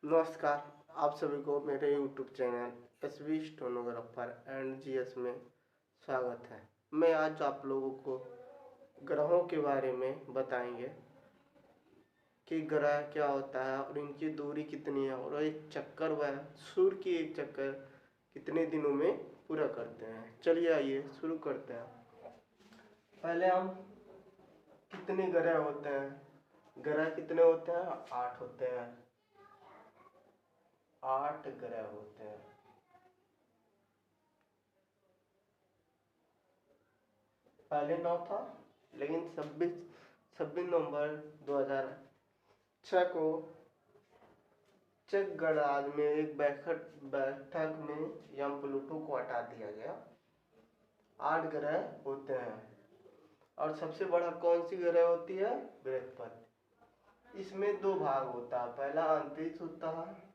नमस्कार। आप सभी को मेरे YouTube channel SV stenographer and GS में स्वागत है। मैं आज आप लोगों को ग्रहों के बारे में बताएंगे कि ग्रह क्या होता है और इनकी दूरी कितनी है और एक चक्कर व सूर्य की एक चक्कर कितने दिनों में पूरा करते हैं। चलिए आइए शुरू करते हैं। पहले हम कितने ग्रह होते हैं। ग्रह कितने होते हैं? 8 होते हैं। 8 ग्रह होते हैं। पहले 9 था, लेकिन 26 नवंबर 2006 को चेक गणराज्य में एक बैठक में यम प्लूटो को हटा दिया गया। 8 ग्रह होते हैं और सबसे बड़ा कौन सी ग्रह होती है? बृहस्पति। इसमें 2 भाग होता है। पहला अंतरिक्ष होता है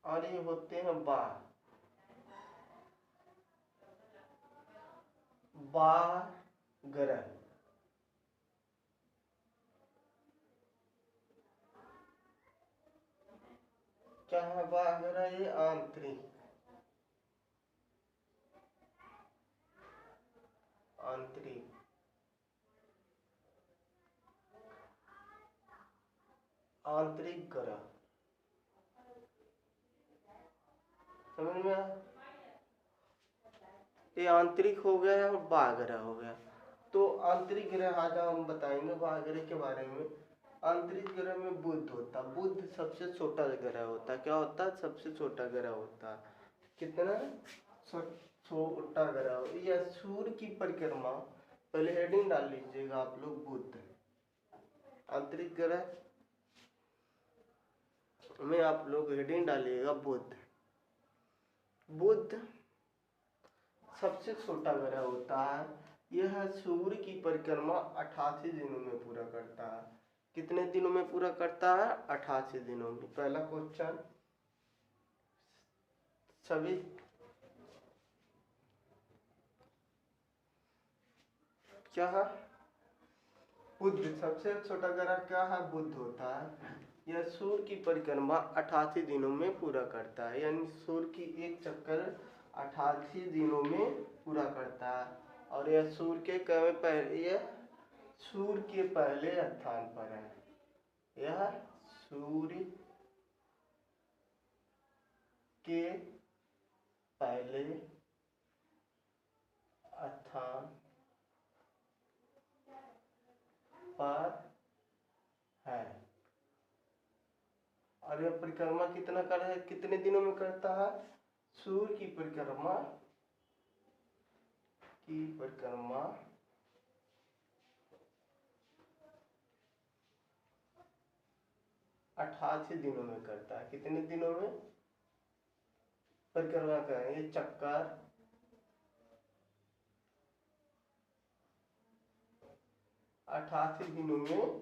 और ये होते हैं बाह्य ग्रह। क्या है बाह्य ग्रह? ये आंतरिक आंतरिक ग्रह। समझ में आया? ये आंतरिक हो गया और बाह्य ग्रह हो गया। तो आंतरिक ग्रह आज हम बताएंगे बाह्य ग्रह के बारे में। आंतरिक ग्रह में बुध होता है। बुध सबसे छोटा ग्रह होता है। क्या होता है? सबसे छोटा ग्रह होता है। कितना छोटा ग्रह? यह सूर्य की परिक्रमा, पहले हेडिंग डाल लीजिएगा आप लोग, बुध। आंतरिक ग्रह में आप लोग हेडिंग डालिएगा बुध। बुध सबसे छोटा ग्रह होता है। यह सूर्य की परिक्रमा 88 दिनों में पूरा करता है। कितने दिनों में पूरा करता है? 88 दिनों में। पहला क्वेश्चन, सभी क्या है? बुध सबसे छोटा ग्रह क्या है? बुध होता है। यह सूर्य की परिक्रमा 88 दिनों में पूरा करता है, यानी सूर्य की एक चक्कर 88 दिनों में पूरा करता है। और यह सूर्य के सूर्य के पहले स्थान पर है। यह सूर्य के पहले स्थान पर है। और यह परिक्रमा कितने दिनों में करता है? सूर्य की परिक्रमा 88 दिनों में करता है। कितने दिनों में परिक्रमा करें? ये चक्कर 88 दिनों में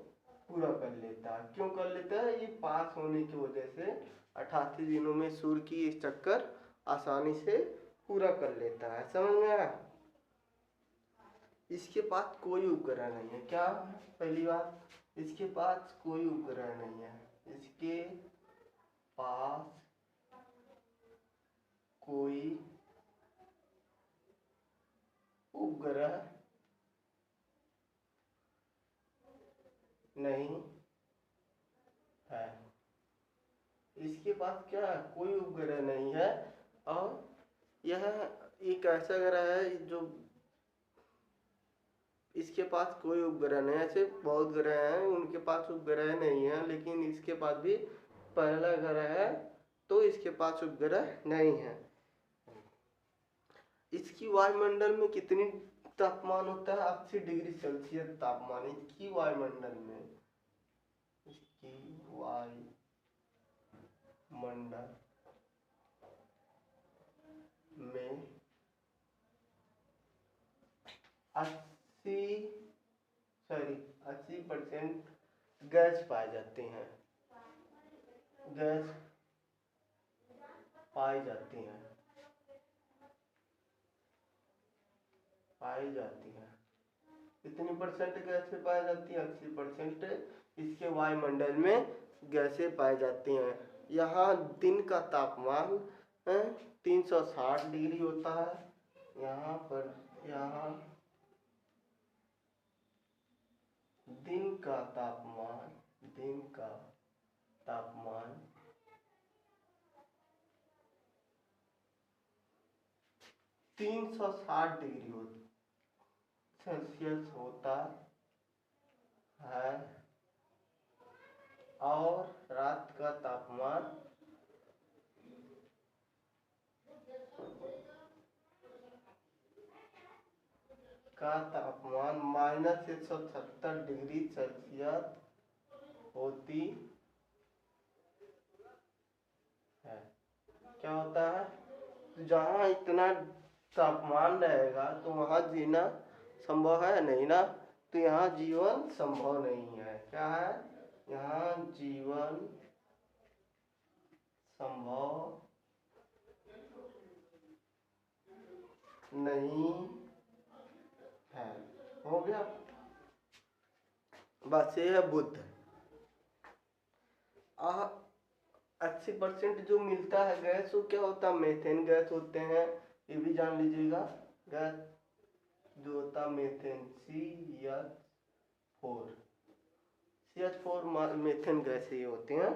पूरा कर लेता है। क्यों कर लेता है? ये पास होने की वजह से 88 दिनों में सूर्य की इस चक्कर आसानी से पूरा कर लेता है। समझ में आया? इसके पास कोई उपग्रह नहीं है। क्या? पहली बात, इसके पास कोई उपग्रह नहीं है। इसके पास कोई उपग्रह नहीं है। इसके पास क्या है? कोई उपग्रह नहीं है। और यह एक ऐसा ग्रह है जो इसके पास कोई उपग्रह नहीं है। ऐसे बहुत ग्रह हैं उनके पास उपग्रह नहीं है, लेकिन इसके पास भी पहला ग्रह है, तो इसके पास उपग्रह नहीं है। इसकी वायुमंडल में कितनी तापमान होता है? 80 डिग्री सेल्सियस तापमान इसकी वायुमंडल में। इसकी वायुमंडल में 80% गैस पाए जाते हैं। गैस पाई जाती हैं। कितनी परसेंट गैसें पाई जाती हैं? 80% इसके वायुमंडल में गैसें पाई जाती हैं। यहाँ दिन का तापमान 360 डिग्री होता है। यहाँ पर दिन का तापमान 360 डिग्री सेल्सियस होता है और रात का तापमान -170 डिग्री सेल्सियस होती है। क्या होता है? जहाँ इतना तापमान रहेगा तो वहाँ जीना संभव है नहीं ना, तो यहाँ जीवन संभव नहीं है। क्या है? यहाँ जीवन संभव नहीं है। हो गया? बस ये है बुध। 80% जो मिलता है गैस वो क्या होता है? मीथेन गैस होते हैं, ये भी जान लीजिएगा। गैस जो होता मीथेन CH4 मीथेन गैस ही होती हैं।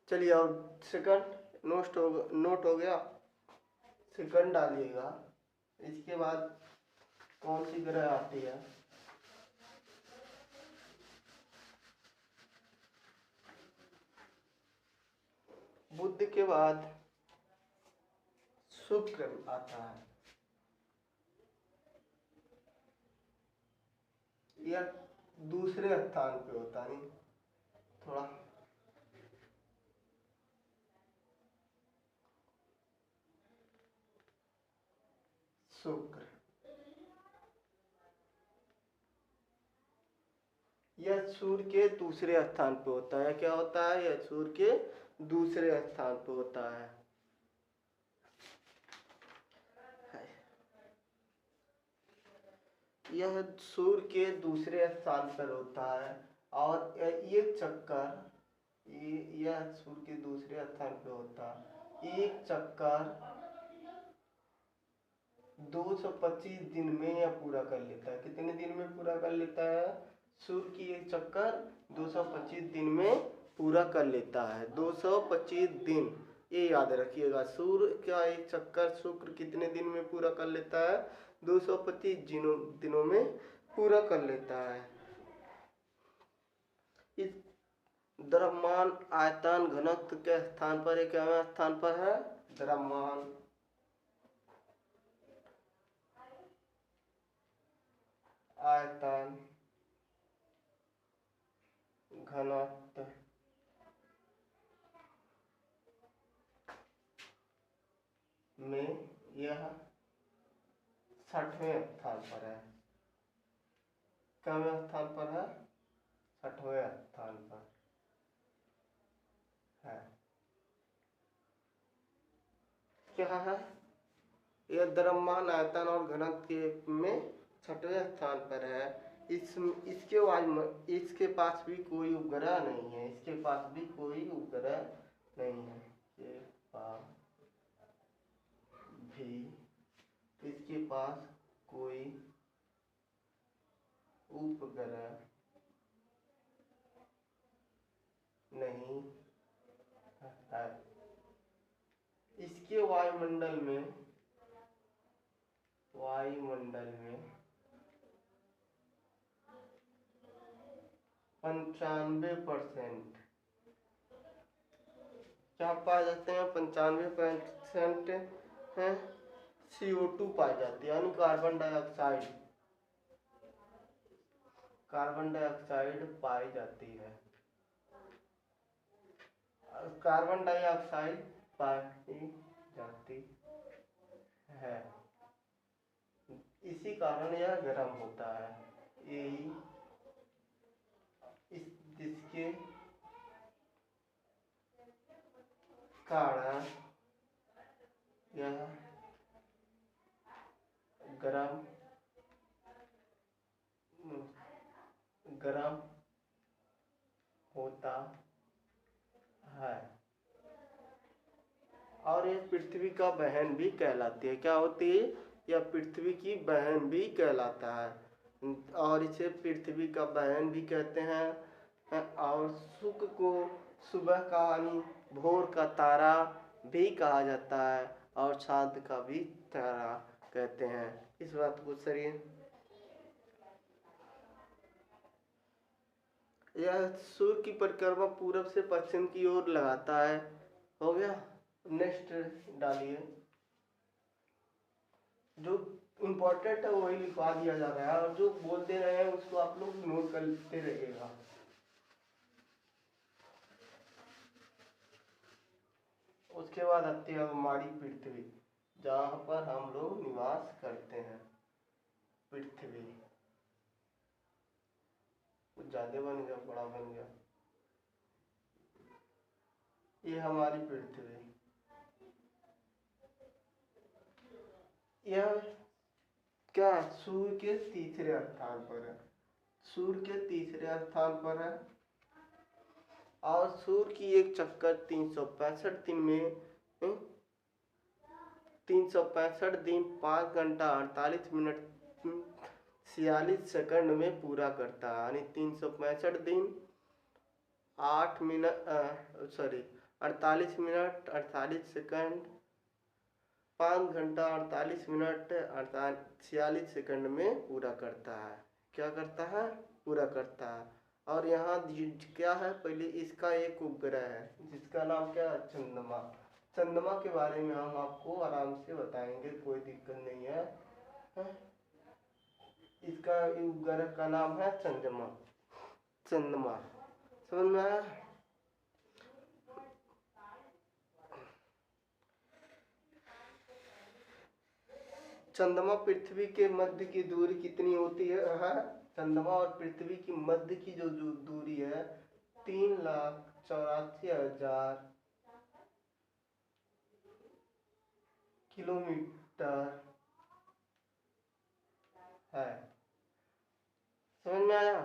चलिए और सेकंड नोट हो गया, सेकंड डालिएगा। इसके बाद कौन सी ग्रह आती है? बुध के बाद शुक्र आता है। यह दूसरे स्थान पे होता है, नहीं थोड़ा शुक्र, यह सूर्य के दूसरे स्थान पे होता है। क्या होता है? यह सूर्य के दूसरे स्थान पे होता है। यह सूर्य के दूसरे स्थान पर होता है और एक चक्कर, यह सूर्य के दूसरे स्थान पे होता है। एक चक्कर 225 दिन में यह पूरा कर लेता है। कितने दिन में पूरा कर लेता है? सूर्य की एक चक्कर 225 दिन में पूरा कर लेता है। 225 दिन, ये याद रखिएगा। सूर्य का एक चक्कर शुक्र कितने दिन में पूरा कर लेता है? 225 दिनों में पूरा कर लेता है। इस द्रव्यमान आयतन घनत्व के स्थान पर एक स्थान पर है? द्रव्यमान आयतन घनत्व में यह 60वें स्थान पर है। कौन स्थान पर है? 60वें स्थान पर है। क्या है? यह द्रव्यमान आयतन और घनत्व में 6वें स्थान पर है। इसके पास भी कोई उपग्रह नहीं है। इसके पास भी कोई उपग्रह नहीं है। इसके पास कोई उपग्रह नहीं है। इसके वायुमंडल में 95% क्या पाए जाते हैं? 95% है CO2 पाई जाती है, यानी कार्बन डाइऑक्साइड पाई जाती है। कार्बन डाइऑक्साइड पाई जाती है, इसी कारण यह गर्म होता है। यही जिसके कारण यह गर्म गर्म होता है और यह पृथ्वी का बहन भी कहलाती है। क्या होती है? यह पृथ्वी की बहन भी कहलाता है और इसे पृथ्वी का बहन भी कहते हैं। और शुक्र को सुबह का यानी भोर का तारा भी कहा जाता है और चांद का भी तारा कहते हैं। इस बात को सरिए। यह सूर्य की परिक्रमा पूरब से पश्चिम की ओर लगाता है। हो गया। नेक्स्ट डालिए। जो इम्पोर्टेंट है वही लिखवा दिया जा रहा है और जो बोल दे रहे हैं उसको आप लोग नोट करते रहिएगा। उसके बाद आती है हमारी पृथ्वी, जहाँ पर हम लोग निवास करते हैं। पृथ्वी कुछ ज्यादा बन गया, बड़ा बन गया। ये हमारी पृथ्वी, यह क्या सूर्य के तीसरे स्थान पर है। सूर्य के तीसरे स्थान पर है और सूर्य की एक चक्कर 365 दिन में 365 दिन 5 घंटा 48 मिनट 46 सेकंड में पूरा करता है। यानी 365 दिन 8 मिनट 48 मिनट 48 सेकंड 5 घंटा 48 मिनट 46 सेकंड में पूरा करता है। क्या करता है? पूरा करता है। और यहाँ क्या है, पहले इसका एक उपग्रह है जिसका नाम क्या है? चंद्रमा। चंद्रमा के बारे में हम आपको आराम से बताएंगे, कोई दिक्कत नहीं है। इसका उपग्रह का नाम है चंद्रमा। चंद्रमा समझ में आया? चंद्रमा पृथ्वी के मध्य की दूरी कितनी होती है? चंद्रमा और पृथ्वी की मध्य की जो दूरी है 3,84,000 किलोमीटर है। समझ में आया?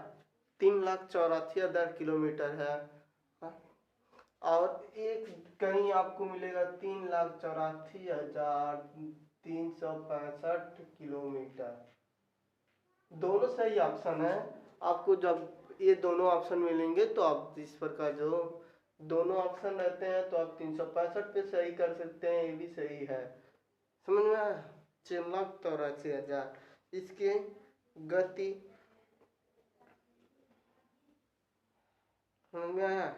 3,84,000 किलोमीटर है। और एक कहीं आपको मिलेगा 3,84,365 किलोमीटर। दोनों सही ऑप्शन है। आपको जब ये दोनों ऑप्शन मिलेंगे तो आप इस प्रकार जो दोनों ऑप्शन रहते हैं तो आप 365 पे सही कर सकते हैं, ये भी सही है। समझ में आया? 3,84,000 इसकी गति समझ में आया?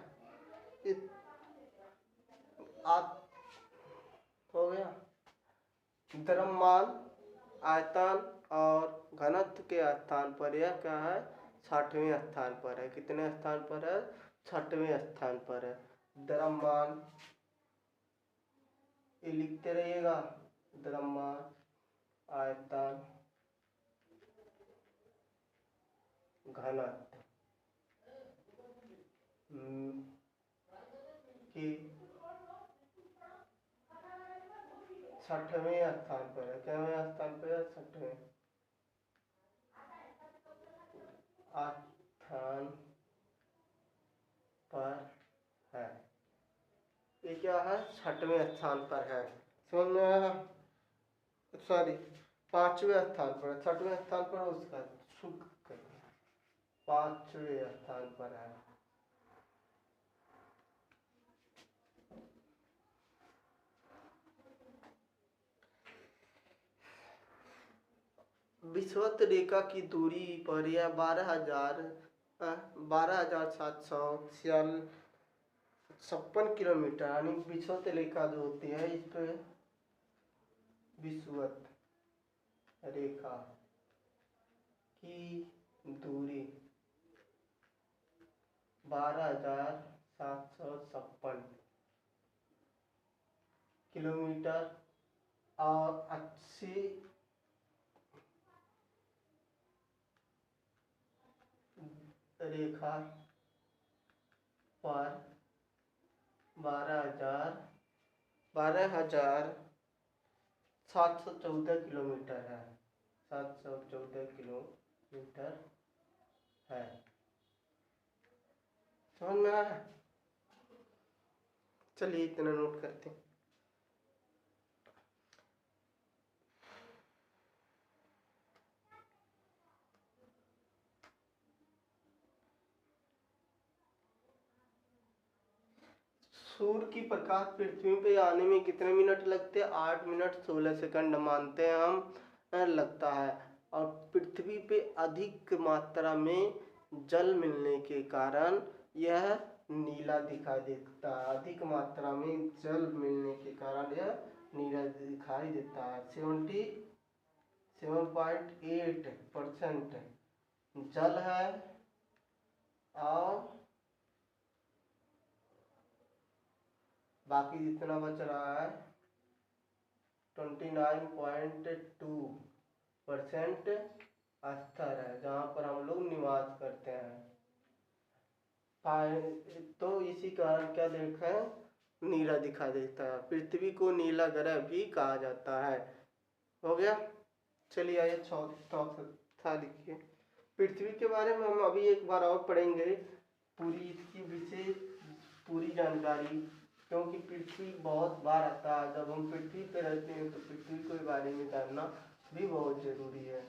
हो गया। द्रव्यमान, आयतन और घनत्व के स्थान पर यह क्या है? 60वें स्थान पर है। कितने स्थान पर है? 60वें स्थान पर है। द्रव्यमान ये लिखते रहिएगा। द्रव्यमान, आयतन, घनत्व की 60वें स्थान पर है। कितवें स्थान पर है? 60वें स्थान पर है। ये क्या है? 60वें स्थान पर है। समझ में आया? सॉरी, 5वें स्थान पर। 60वें स्थान पर उसका शुक्र 5वें स्थान पर है। विषुवत रेखा की दूरी पर यह 12,756 किलोमीटर यानी विषुवत रेखा जो होती है इस पे विषुवत रेखा की दूरी 12,756 किलोमीटर और 80 रेखा पर 12,714 किलोमीटर है। 714 किलोमीटर है। समझ में आया? चलिए इतना नोट करते हैं। सूर्य की प्रकाश पृथ्वी पे आने में कितने मिनट लगते हैं? 8 मिनट 16 सेकंड मानते हैं हम लगता है। और पृथ्वी पे अधिक मात्रा में जल मिलने के कारण यह नीला दिखाई देता है। अधिक मात्रा में जल मिलने के कारण यह नीला दिखाई देता है। 77.8% जल है और बाकी जितना बच रहा है 29.2% स्तर है, जहाँ पर हम लोग निवास करते हैं। तो इसी कारण क्या देखा है? नीला दिखाई देता है। पृथ्वी को नीला ग्रह भी कहा जाता है। हो गया? चलिए आइए चौथा लिखिए। पृथ्वी के बारे में हम अभी एक बार और पढ़ेंगे, पूरी इसकी विशेष पूरी जानकारी, क्योंकि पृथ्वी बहुत बार आता है। जब हम पृथ्वी पे रहते हैं तो पृथ्वी के बारे में जानना भी बहुत जरूरी है।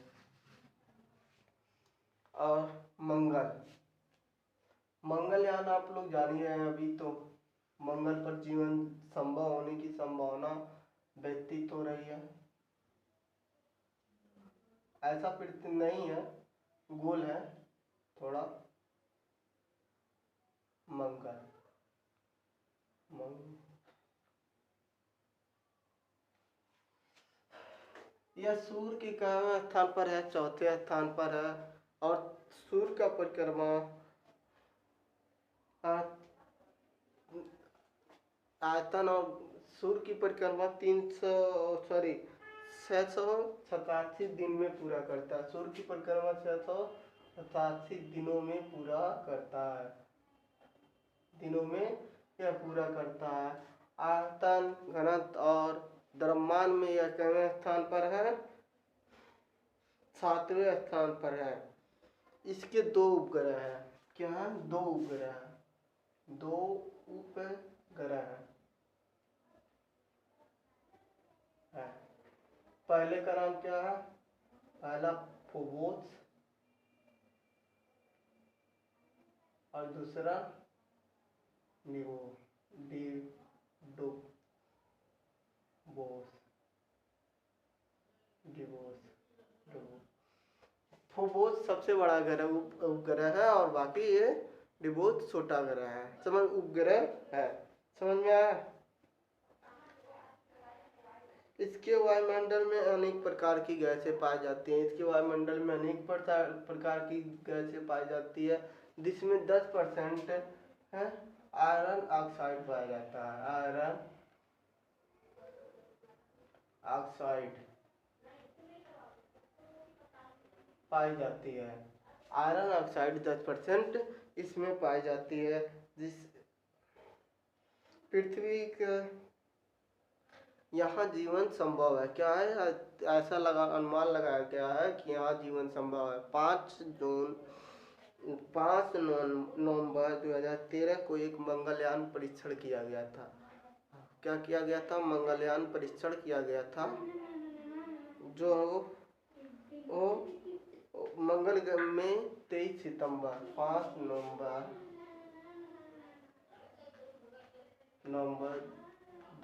और मंगलयान आप लोग जान ही रहे हैं। अभी तो मंगल पर जीवन संभव होने की संभावना व्यतीत हो रही है। ऐसा पृथ्वी नहीं है, गोल है थोड़ा। मंगल यह सूर्य के कहाँ स्थान पर है? चौथे स्थान पर है। और सूर्य का परिक्रमा आयतन और सूर्य की परिक्रमा 687 दिन में पूरा करता है। सूर्य की परिक्रमा 687 दिनों में पूरा करता है। दिनों में यह पूरा करता है। आयतन, घनत्व और द्रव्यमान में यह कितवें स्थान पर है? 7वें स्थान पर है। इसके 2 उपग्रह हैं। क्या है? 2 उपग्रह हैं। 2 उपग्रह हैं। पहले का नाम क्या है? पहला फोबोस और दूसरा फोबोस सबसे बड़ा उपग्रह है और बाकी ये डिबोस छोटा ग्रह है। समझ उपग्रह है। समझ में आया? इसके वायुमंडल में अनेक प्रकार की गैसें पाई जाती हैं। इसके वायुमंडल में अनेक प्रकार की गैसें पाई जाती है, जिसमें 10% है आयरन ऑक्साइड पाया जाता है। आयरन ऑक्साइड पाई जाती है। आयरन ऑक्साइड 10% इसमें पाई जाती है। जिस पृथ्वी का यहाँ जीवन संभव है। क्या है? ऐसा अनुमान लगाया गया है कि यहाँ जीवन संभव है। 5 नवंबर 2013 को एक मंगलयान परीक्षण किया गया था। क्या किया गया था? मंगलयान परीक्षण किया गया था, जो मंगल ग्रह में 23 सितंबर 5 नवंबर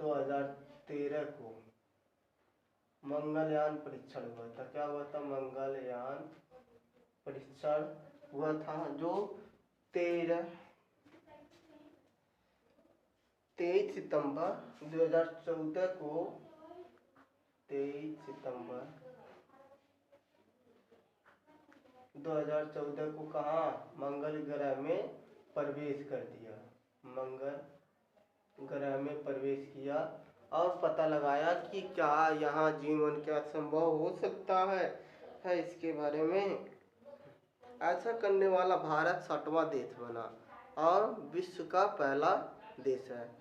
2013 को मंगलयान परीक्षण हुआ था। क्या हुआ था? मंगलयान परीक्षण हुआ था, जो 23 सितंबर 2014 को 23 सितंबर 2014 को कहाँ? मंगल ग्रह में प्रवेश कर दिया। मंगल ग्रह में प्रवेश किया और पता लगाया कि क्या यहाँ जीवन क्या संभव हो सकता है इसके बारे में। ऐसा करने वाला भारत 6वां देश बना और विश्व का पहला देश है।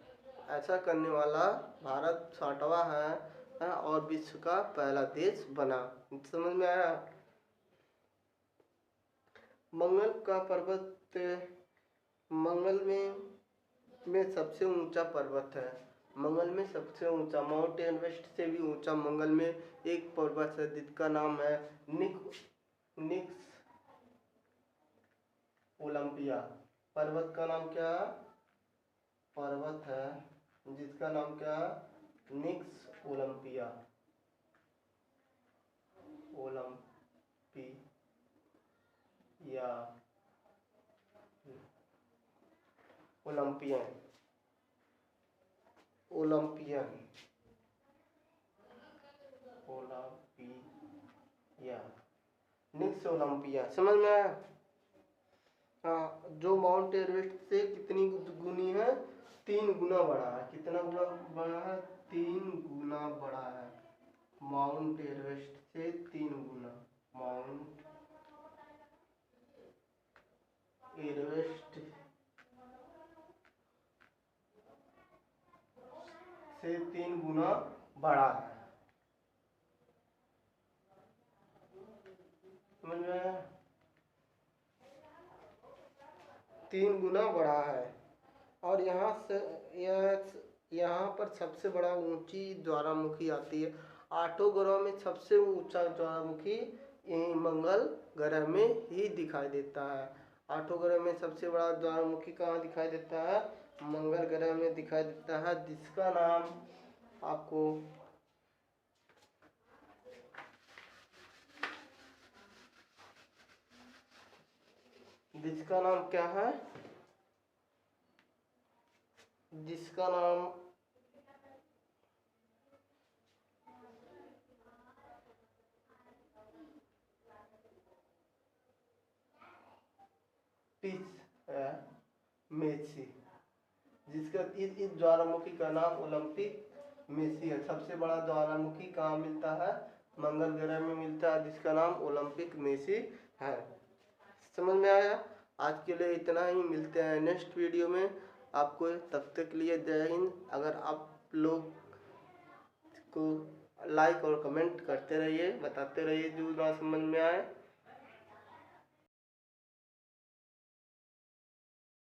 ऐसा करने वाला भारत 6वां है है और विश्व का पहला देश बना। समझ में आया। मंगल का पर्वत, मंगल में सबसे ऊंचा पर्वत है। मंगल में सबसे ऊंचा, माउंट एवरेस्ट से भी ऊंचा मंगल में एक पर्वत है जिसका नाम है निक्स ओलंपिया। पर्वत का नाम क्या है? पर्वत है जिसका नाम क्या है? Nix Olympia. Olympia Olympian Olympian Olympia Nix Olympia. समझ में आया। हाँ, जो माउंट एवरेस्ट से कितनी गुनी है? 3 गुना बड़ा है। कितना गुना बड़ा है? 3 गुना बड़ा है। माउंट एवरेस्ट से 3 गुना। माउंट एवरेस्ट से 3 गुना बड़ा है। समझ में आया। 3 गुना बड़ा है। और यहाँ से यहाँ पर सबसे बड़ा ऊंची ज्वालामुखी आती है। 8 ग्रहों में सबसे ऊंचा ज्वालामुखी यही मंगल ग्रह में ही दिखाई देता है। 8 ग्रह में सबसे बड़ा ज्वालामुखी कहाँ दिखाई देता है? मंगल ग्रह में दिखाई देता है, जिसका नाम आपको जिसका नाम क्या है? जिसका नाम पिच है मेसी। जिसका इस ज्वालामुखी का नाम ओलंपिक मेसी है। सबसे बड़ा ज्वालामुखी कहाँ मिलता है? मंगल ग्रह में मिलता है, जिसका नाम ओलंपिक मेसी है। समझ में आया। आज के लिए इतना ही। मिलते हैं नेक्स्ट वीडियो में। आपको तब तक के लिए जय हिंद। अगर आप लोग को लाइक और कमेंट करते रहिए, बताते रहिए जो ना समझ में आए।